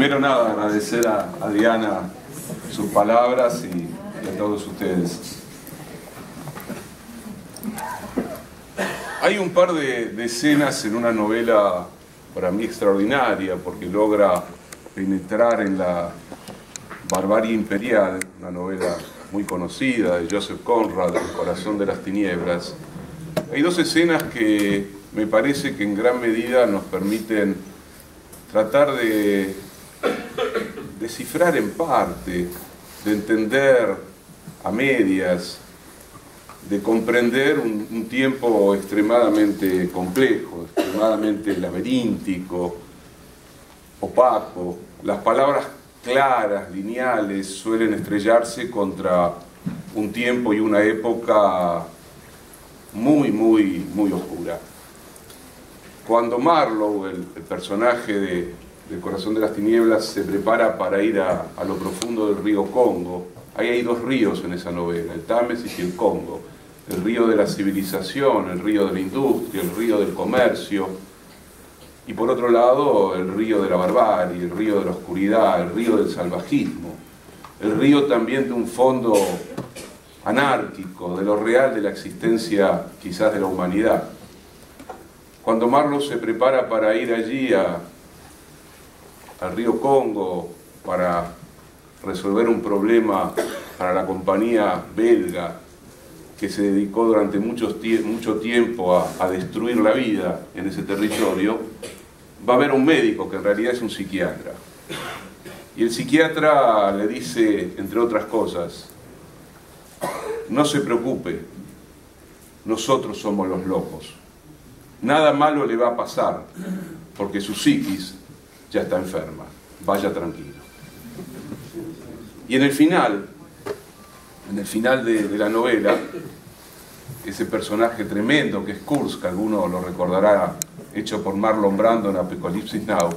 Primero nada, agradecer a Diana sus palabras y a todos ustedes. Hay un par de escenas en una novela para mí extraordinaria porque logra penetrar en la barbarie imperial, una novela muy conocida de Joseph Conrad, El corazón de las tinieblas. Hay dos escenas que me parece que en gran medida nos permiten tratar de descifrar en parte, de entender a medias, de comprender un tiempo extremadamente complejo, extremadamente laberíntico, opaco. Las palabras claras, lineales, suelen estrellarse contra un tiempo y una época muy oscura. Cuando Marlowe, el personaje del Corazón de las Tinieblas, se prepara para ir a lo profundo del río Congo, ahí hay dos ríos en esa novela, el Támesis y el Congo, el río de la civilización, el río de la industria, el río del comercio, y por otro lado el río de la barbarie, el río de la oscuridad, el río del salvajismo, el río también de un fondo anárquico, de lo real de la existencia quizás de la humanidad. Cuando Marlowe se prepara para ir allí al río Congo para resolver un problema para la compañía belga que se dedicó durante mucho tiempo a destruir la vida en ese territorio, va a ver a un médico que en realidad es un psiquiatra. Y el psiquiatra le dice, entre otras cosas, no se preocupe, nosotros somos los locos. Nada malo le va a pasar, porque su psiquis ya está enferma. Vaya tranquilo. Y en el final de la novela, ese personaje tremendo que es Kurtz, que alguno lo recordará, hecho por Marlon Brando en Apocalypse Now,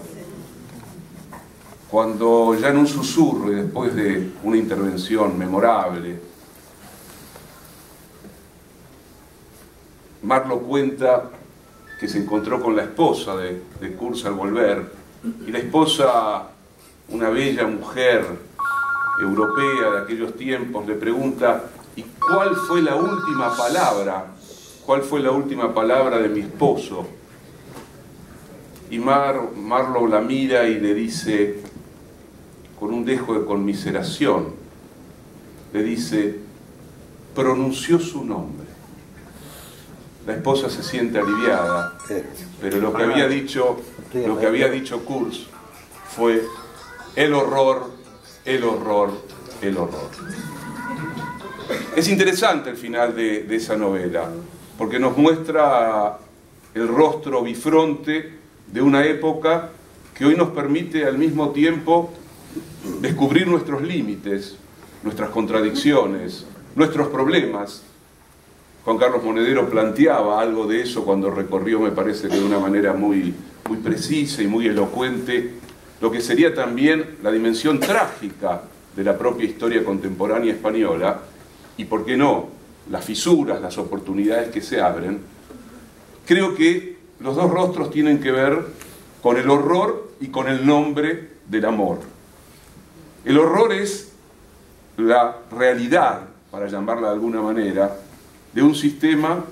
cuando ya en un susurro y después de una intervención memorable, Marlowe cuenta que se encontró con la esposa de Kurtz al volver, y la esposa, una bella mujer europea de aquellos tiempos, le pregunta: ¿y cuál fue la última palabra? ¿Cuál fue la última palabra de mi esposo? Y Marlowe la mira y le dice, con un dejo de conmiseración, le dice: pronunció su nombre. La esposa se siente aliviada, pero lo que había dicho Kurtz fue el horror, el horror, el horror. Es interesante el final de esa novela, porque nos muestra el rostro bifronte de una época que hoy nos permite al mismo tiempo descubrir nuestros límites, nuestras contradicciones, nuestros problemas. Juan Carlos Monedero planteaba algo de eso cuando recorrió, me parece que de una manera muy precisa y muy elocuente, lo que sería también la dimensión trágica de la propia historia contemporánea española, y por qué no, las fisuras, las oportunidades que se abren. Creo que los dos rostros tienen que ver con el horror y con el nombre del amor. El horror es la realidad, para llamarla de alguna manera, de un sistema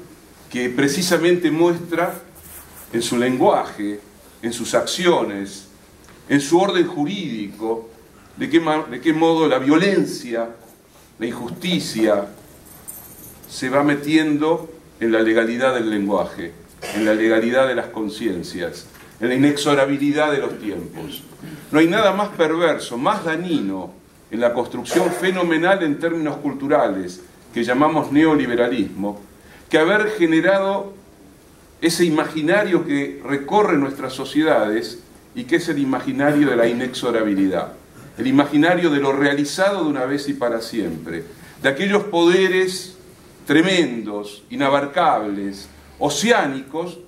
que precisamente muestra en su lenguaje, en sus acciones, en su orden jurídico, de qué modo la violencia, la injusticia se va metiendo en la legalidad del lenguaje, en la legalidad de las conciencias, en la inexorabilidad de los tiempos. No hay nada más perverso, más dañino en la construcción fenomenal en términos culturales que llamamos neoliberalismo, que haber generado ese imaginario que recorre nuestras sociedades y que es el imaginario de la inexorabilidad, el imaginario de lo realizado de una vez y para siempre, de aquellos poderes tremendos, inabarcables, oceánicos,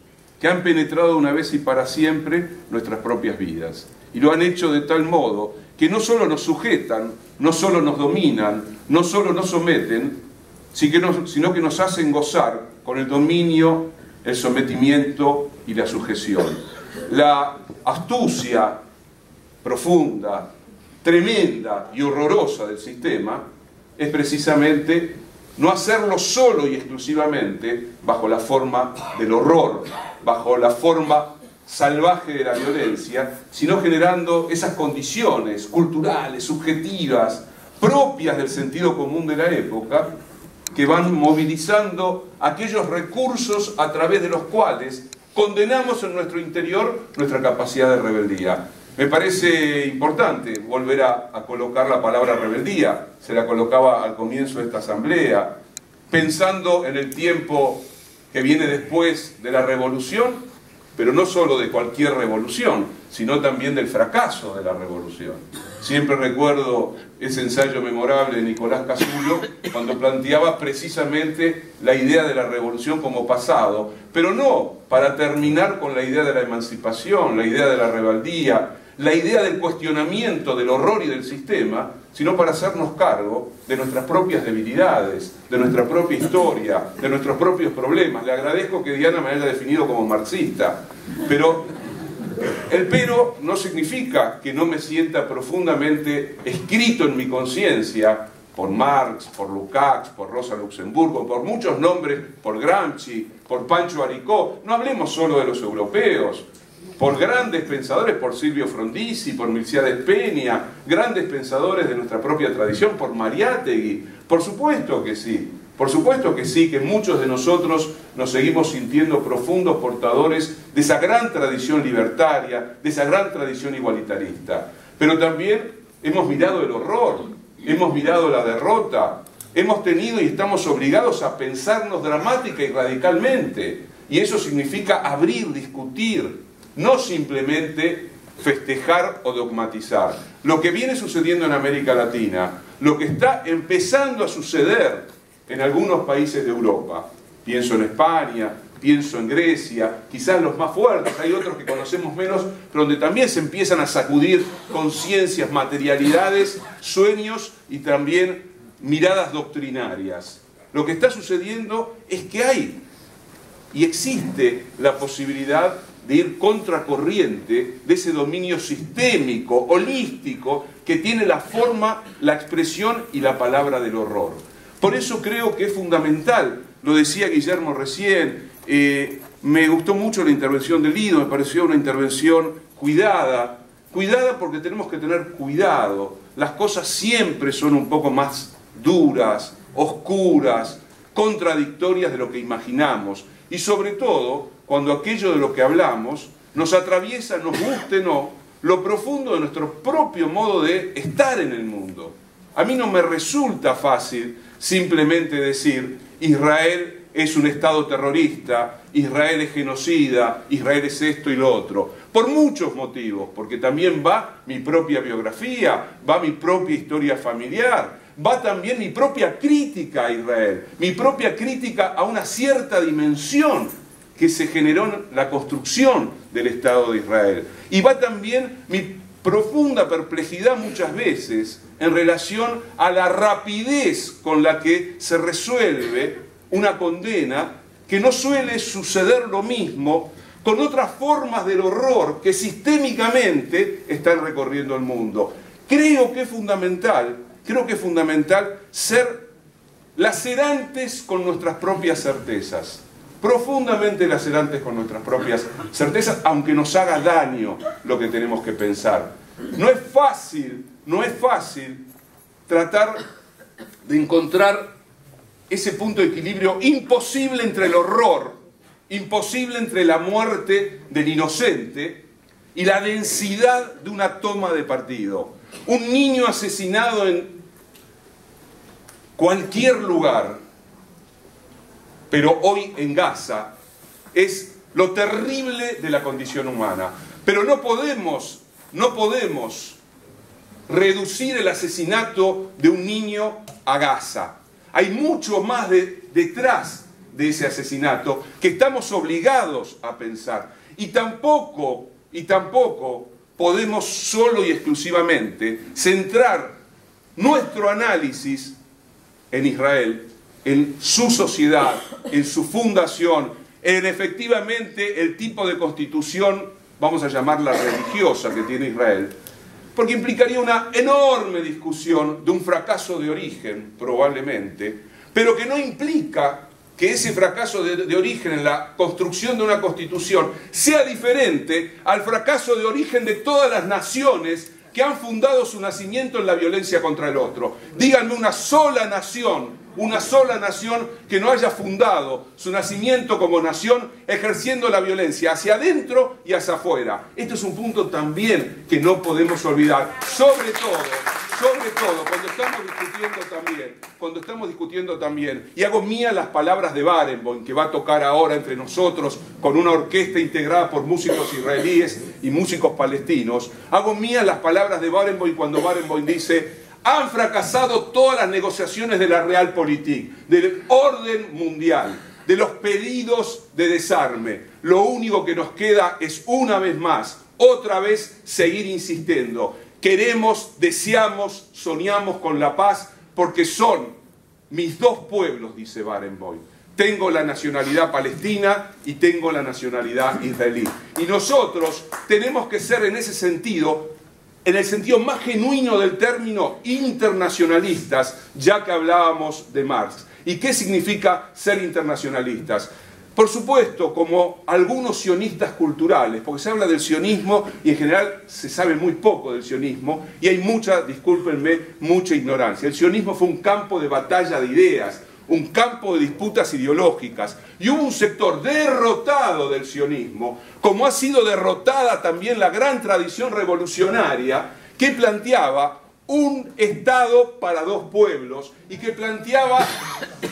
que han penetrado de una vez y para siempre nuestras propias vidas. Y lo han hecho de tal modo que no solo nos sujetan, no solo nos dominan, no solo nos someten, sino que nos hacen gozar con el dominio, el sometimiento y la sujeción. La astucia profunda, tremenda y horrorosa del sistema es precisamente no hacerlo solo y exclusivamente bajo la forma del horror, bajo la forma salvaje de la violencia, sino generando esas condiciones culturales, subjetivas, propias del sentido común de la época, que van movilizando aquellos recursos a través de los cuales condenamos en nuestro interior nuestra capacidad de rebeldía. Me parece importante volver a colocar la palabra rebeldía. Se la colocaba al comienzo de esta asamblea, pensando en el tiempo que viene después de la revolución, pero no solo de cualquier revolución, sino también del fracaso de la revolución. Siempre recuerdo ese ensayo memorable de Nicolás Casulo, cuando planteaba precisamente la idea de la revolución como pasado, pero no para terminar con la idea de la emancipación, la idea de la rebeldía, la idea del cuestionamiento del horror y del sistema, sino para hacernos cargo de nuestras propias debilidades, de nuestra propia historia, de nuestros propios problemas. Le agradezco que Diana me haya definido como marxista, pero el pero no significa que no me sienta profundamente escrito en mi conciencia por Marx, por Lukács, por Rosa Luxemburgo, por muchos nombres, por Gramsci, por Pancho Aricó. No hablemos solo de los europeos, por grandes pensadores, por Silvio Frondizi, por Milciades Peña, grandes pensadores de nuestra propia tradición, por Mariátegui. Por supuesto que sí, que muchos de nosotros nos seguimos sintiendo profundos portadores de esa gran tradición libertaria, de esa gran tradición igualitarista. Pero también hemos mirado el horror, hemos mirado la derrota, hemos tenido y estamos obligados a pensarnos dramática y radicalmente. Y eso significa abrir, discutir, no simplemente festejar o dogmatizar. Lo que viene sucediendo en América Latina, lo que está empezando a suceder en algunos países de Europa, pienso en España, pienso en Grecia, quizás los más fuertes, hay otros que conocemos menos, pero donde también se empiezan a sacudir conciencias, materialidades, sueños y también miradas doctrinarias. Lo que está sucediendo es que hay y existe la posibilidad de ir contracorriente de ese dominio sistémico, holístico, que tiene la forma, la expresión y la palabra del horror. Por eso creo que es fundamental, lo decía Guillermo recién, me gustó mucho la intervención de Lido, me pareció una intervención cuidada porque tenemos que tener cuidado. Las cosas siempre son un poco más duras, oscuras, contradictorias de lo que imaginamos. Y sobre todo, cuando aquello de lo que hablamos nos atraviesa, nos guste o no, lo profundo de nuestro propio modo de estar en el mundo. A mí no me resulta fácil simplemente decir Israel es un Estado terrorista, Israel es genocida, Israel es esto y lo otro. Por muchos motivos, porque también va mi propia biografía, va mi propia historia familiar, va también mi propia crítica a Israel, mi propia crítica a una cierta dimensión que se generó en la construcción del Estado de Israel. Y va también mi profunda perplejidad muchas veces en relación a la rapidez con la que se resuelve una condena, que no suele suceder lo mismo con otras formas del horror que sistémicamente están recorriendo el mundo. Creo que es fundamental ser lacerantes con nuestras propias certezas, profundamente lacerantes con nuestras propias certezas, aunque nos haga daño lo que tenemos que pensar. No es fácil tratar de encontrar ese punto de equilibrio imposible entre el horror, imposible entre la muerte del inocente y la densidad de una toma de partido. Un niño asesinado en cualquier lugar, pero hoy en Gaza, es lo terrible de la condición humana. Pero no podemos reducir el asesinato de un niño a Gaza. Hay mucho más detrás de ese asesinato que estamos obligados a pensar. Y tampoco podemos solo y exclusivamente centrar nuestro análisis en Israel, en su sociedad, en su fundación, en efectivamente el tipo de constitución, vamos a llamarla religiosa, que tiene Israel, porque implicaría una enorme discusión de un fracaso de origen, probablemente, pero que no implica que ese fracaso de origen en la construcción de una constitución sea diferente al fracaso de origen de todas las naciones que han fundado su nacimiento en la violencia contra el otro. Díganme una sola nación que no haya fundado su nacimiento como nación ejerciendo la violencia hacia adentro y hacia afuera. Este es un punto también que no podemos olvidar, sobre todo, cuando estamos discutiendo también, y hago mía las palabras de Barenboim, que va a tocar ahora entre nosotros con una orquesta integrada por músicos israelíes y músicos palestinos, hago mías las palabras de Barenboim cuando Barenboim dice: han fracasado todas las negociaciones de la Realpolitik, del orden mundial, de los pedidos de desarme. Lo único que nos queda es, una vez más, otra vez, seguir insistiendo. Queremos, deseamos, soñamos con la paz, porque son mis dos pueblos, dice Barenboim. Tengo la nacionalidad palestina y tengo la nacionalidad israelí. Y nosotros tenemos que ser en ese sentido, en el sentido más genuino del término, internacionalistas, ya que hablábamos de Marx. ¿Y qué significa ser internacionalistas? Por supuesto, como algunos sionistas culturales, porque se habla del sionismo y en general se sabe muy poco del sionismo y hay mucha, discúlpenme, mucha ignorancia. El sionismo fue un campo de batalla de ideas, un campo de disputas ideológicas, y hubo un sector derrotado del sionismo, como ha sido derrotada también la gran tradición revolucionaria que planteaba un Estado para dos pueblos y que planteaba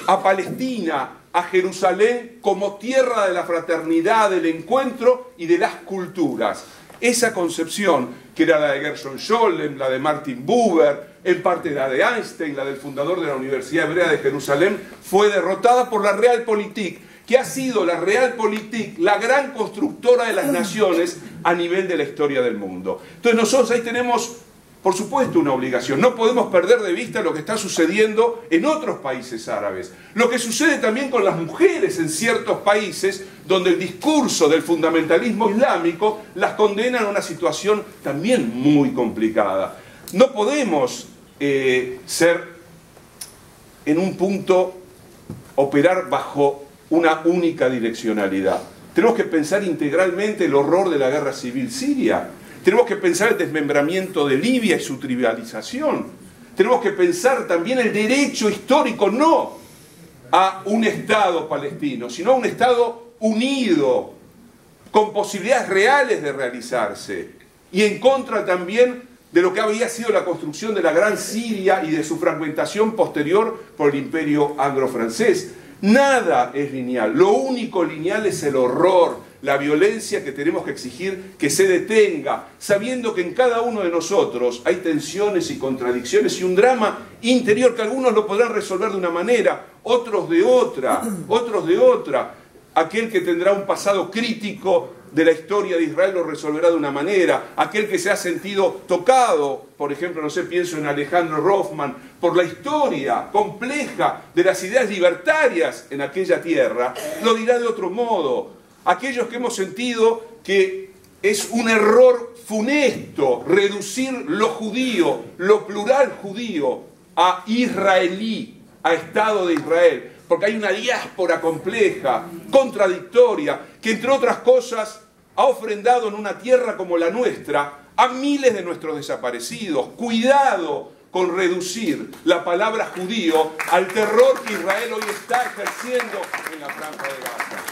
a Palestina, a Jerusalén, como tierra de la fraternidad, del encuentro y de las culturas. Esa concepción, que era la de Gershom Scholem, la de Martin Buber, en parte la de Einstein, la del fundador de la Universidad Hebrea de Jerusalén, fue derrotada por la Realpolitik, que ha sido la Realpolitik la gran constructora de las naciones a nivel de la historia del mundo. Entonces nosotros ahí tenemos, por supuesto, una obligación. No podemos perder de vista lo que está sucediendo en otros países árabes. Lo que sucede también con las mujeres en ciertos países donde el discurso del fundamentalismo islámico las condena a una situación también muy complicada. No podemos ser en un punto, operar bajo una única direccionalidad. Tenemos que pensar integralmente el horror de la guerra civil siria. Tenemos que pensar el desmembramiento de Libia y su tribalización. Tenemos que pensar también el derecho histórico, no a un Estado palestino, sino a un Estado unido, con posibilidades reales de realizarse, y en contra también de lo que había sido la construcción de la Gran Siria y de su fragmentación posterior por el Imperio Anglo-Francés. Nada es lineal, lo único lineal es el horror, la violencia que tenemos que exigir que se detenga, sabiendo que en cada uno de nosotros hay tensiones y contradicciones y un drama interior que algunos lo podrán resolver de una manera, otros de otra. Aquel que tendrá un pasado crítico de la historia de Israel lo resolverá de una manera. Aquel que se ha sentido tocado, por ejemplo, no sé, pienso en Alejandro Rothman, por la historia compleja de las ideas libertarias en aquella tierra, lo dirá de otro modo. Aquellos que hemos sentido que es un error funesto reducir lo judío, lo plural judío, a israelí, a Estado de Israel, porque hay una diáspora compleja, contradictoria, que entre otras cosas ha ofrendado en una tierra como la nuestra a miles de nuestros desaparecidos. Cuidado con reducir la palabra judío al terror que Israel hoy está ejerciendo en la Franja de Gaza.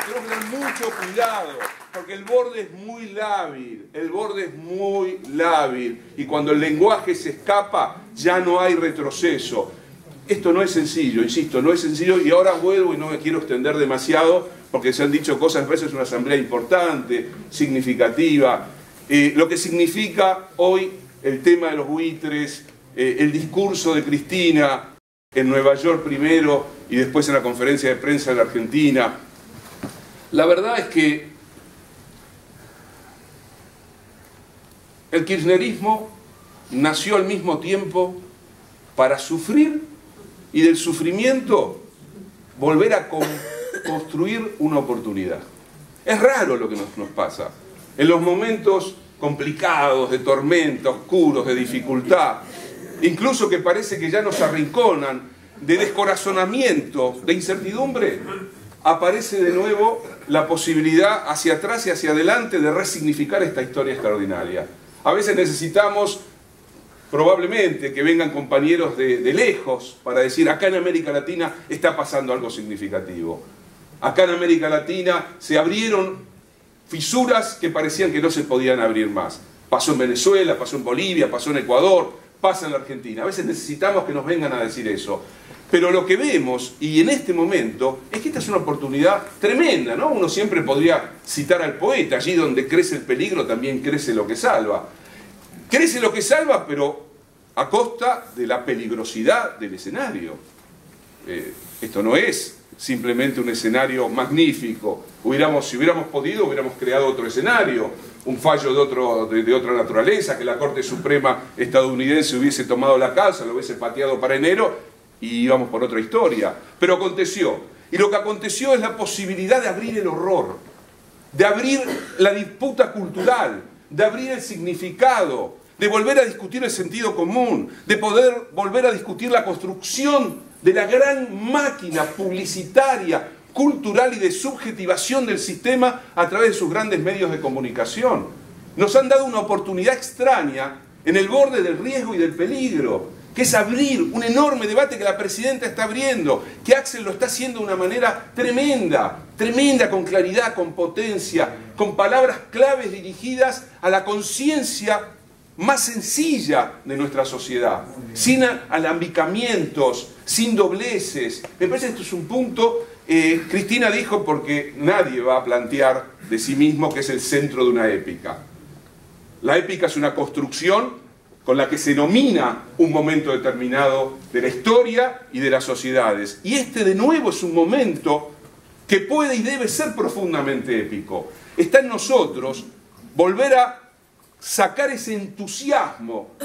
Tenemos que tener mucho cuidado, porque el borde es muy lábil, y cuando el lenguaje se escapa ya no hay retroceso. Esto no es sencillo, insisto, no es sencillo, y ahora vuelvo y no me quiero extender demasiado porque se han dicho cosas, a veces es una asamblea importante, significativa. Lo que significa hoy el tema de los buitres, el discurso de Cristina en Nueva York primero y después en la conferencia de prensa de la Argentina. La verdad es que el kirchnerismo nació al mismo tiempo para sufrir y del sufrimiento volver a construir una oportunidad. Es raro lo que nos pasa. En los momentos complicados, de tormenta, oscuros, de dificultad, incluso que parece que ya nos arrinconan, de descorazonamiento, de incertidumbre, aparece de nuevo la posibilidad hacia atrás y hacia adelante de resignificar esta historia extraordinaria. A veces necesitamos, probablemente, que vengan compañeros de lejos para decir, acá en América Latina está pasando algo significativo. Acá en América Latina se abrieron fisuras que parecían que no se podían abrir más. Pasó en Venezuela, pasó en Bolivia, pasó en Ecuador, pasa en la Argentina. A veces necesitamos que nos vengan a decir eso. Pero lo que vemos, y en este momento, es que esta es una oportunidad tremenda, ¿no? Uno siempre podría citar al poeta, allí donde crece el peligro también crece lo que salva. Crece lo que salva, pero a costa de la peligrosidad del escenario. Esto no es simplemente un escenario magnífico. Si hubiéramos podido, hubiéramos creado otro escenario, un fallo de otra naturaleza, que la Corte Suprema estadounidense hubiese tomado la causa, lo hubiese pateado para enero, y íbamos por otra historia. Pero aconteció. Y lo que aconteció es la posibilidad de abrir el horror, de abrir la disputa cultural, de abrir el significado, de volver a discutir el sentido común, de poder volver a discutir la construcción de la gran máquina publicitaria, cultural y de subjetivación del sistema a través de sus grandes medios de comunicación. Nos han dado una oportunidad extraña en el borde del riesgo y del peligro, que es abrir un enorme debate que la presidenta está abriendo, que Axel lo está haciendo de una manera tremenda, tremenda, con claridad, con potencia, con palabras claves dirigidas a la conciencia más sencilla de nuestra sociedad, sin alambicamientos, sin dobleces. Me parece que esto es un punto, Cristina dijo, porque nadie va a plantear de sí mismo que es el centro de una épica. La épica es una construcción con la que se nomina un momento determinado de la historia y de las sociedades. Y este de nuevo es un momento que puede y debe ser profundamente épico. Está en nosotros volver a sacar ese entusiasmo.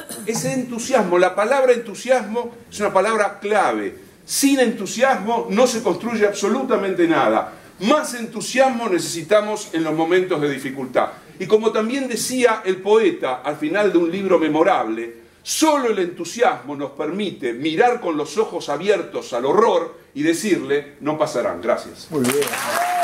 La palabra entusiasmo es una palabra clave. Sin entusiasmo no se construye absolutamente nada. Más entusiasmo necesitamos en los momentos de dificultad. Y como también decía el poeta al final de un libro memorable, solo el entusiasmo nos permite mirar con los ojos abiertos al horror y decirle, no pasarán. Gracias. Muy bien.